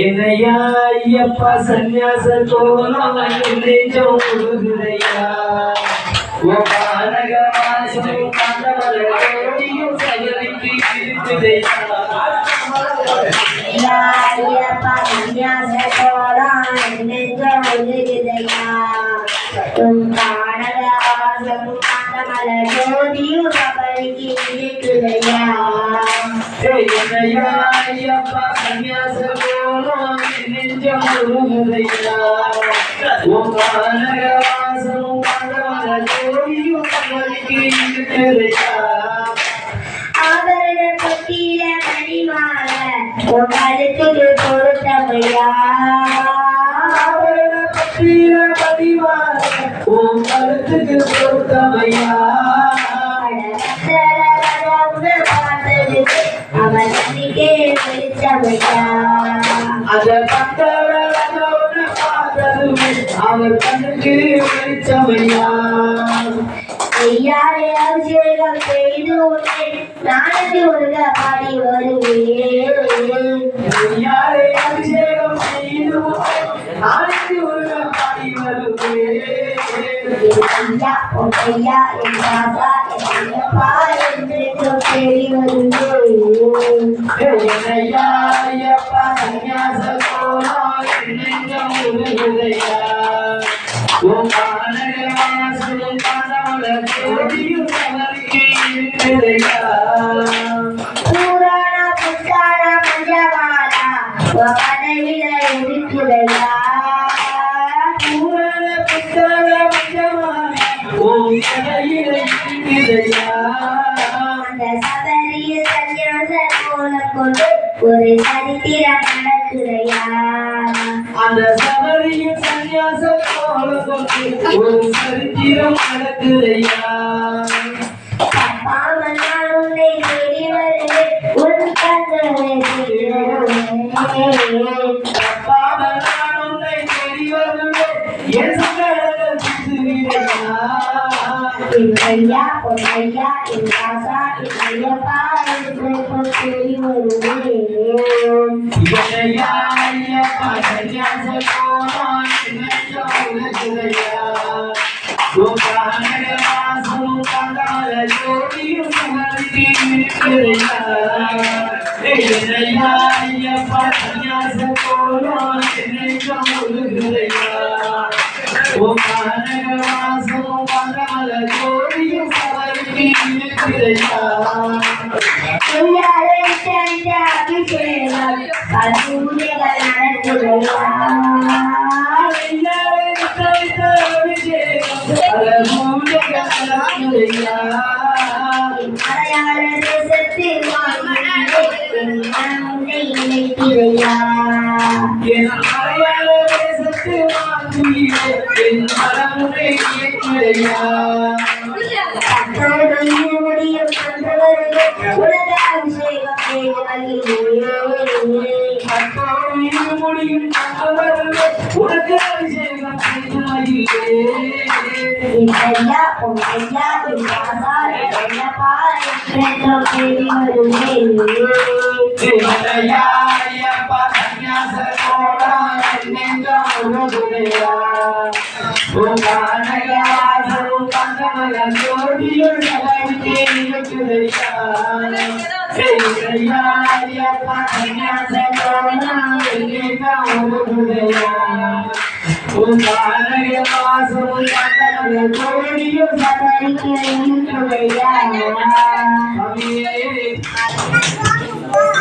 என்னையா ஐயப்பா சந்நியாச கோலம் நெஞ்சம் முழுகுதையா வாசம் கண்டவர கோடியும் சகதிக்கு இருக்குதையா ஐயப்பா சந்நியாச கோலம் நெஞ்சம் முழுகுதையா வாசம் கண்டவர கோடியும் சகதிக்கு இருக்குதையா ஐயப்பா சந்நியாச கோலம் நெஞ்சம் முழுகுதையா வாசம் கண்டவர கோடியும் சகதிக்கு இருக்குதையா ஆபரண பட்டியில மணிமால கழுத்துக்கு பொருத்தமையா ஆபரண பட்டியில மணிமால கழுத்துக்கு பொருத்தமையா அவன் கண்ணிக்கே வெளிச்சமையா அத பக்தவளோட பார்த்ததுமே அவர் கண்ணுக்கு வெளிச்சமையா ஐயாரே அபிஷேகம் செய்து உன்னை நாளைக்கு ஒருக பாடி வருவேன் ஐயாரே அபிஷேகம் செய்து நாளைக்கு ஒருக பாடி வருவேன் ஐயா ஐயா என் தாத்தா என் ஐயப்பா என்று தேடி வருவேன் ஐயா ஐயப்பா சந்நியாச கோலம் நெஞ்சம் முழுகுதையா வாசம் கண்டவர கோடியும் சகதிக்கு இருக்குதையா புராண புத்தான மஞ்சமாலா வனவில இருக்குதையா பூரண புத்தக மஞ்சமான கடையில இருக்குதையா அந்த சபரிய சந்நியாச கோலம் கொண்டு ஒரு சரித்திரம் நடக்குதையா அந்த சபரியின் சந்நியாச கோலம் கொண்டு ஒரு சரித்திரம் நடக்குதையா தப்பாமல் நான் உன்னை தேடி வருவேன் உன் கண்களை தேடி வருவேன் தப்பாம நான் உன்னை தேடி வருவேன் என் சங்கடங்கள் தீர்த்துவிடையா என் ஐயா உன் ஐயா என் ராசா என் ஐயப்பா என்று தேடி வருவேன் என்னையா ஐயப்பா சந்நியாச கோலம் நெஞ்சம் முழுகுதையா வாசம் கண்டவர கோடியும் சகதிக்கு இருக்குதையா என்னையா ஐயப்பா சந்நியாச கோலம் நெஞ்சம் முழுகுதையா வாசம் கண்டவர கோடியும் சகதிக்கு இருக்குதையா ஐயாரே தந்த அபிஷேகம் கல்லூரிகள் நடக்குதையா மலையாள தேசத்தில் வாழ்கிறேன் உன்னை நினைக்கிறையா தத்தோடு முடியும் கொண்டவர்களே உலக அபிஷேகம் செய்து முடியும் உனக்கு அபிஷேகம் செய்து ஐயா உன் ஐயா என் ராசா என் ஐயப்பா என்று தேடி வருவேன் ஐயப்பா சந்நியாச கோலம் நெஞ்சம் முழுகுதையா வாசம் கண்டவர கோடியும் சகதிக்கு இருக்குதையா ஐயப்பா சந்நியாச கோலம் நெஞ்சம் முழுகுதையா வாசம் கண்டவர கோடியும் சபரிக்கு இருக்குதையா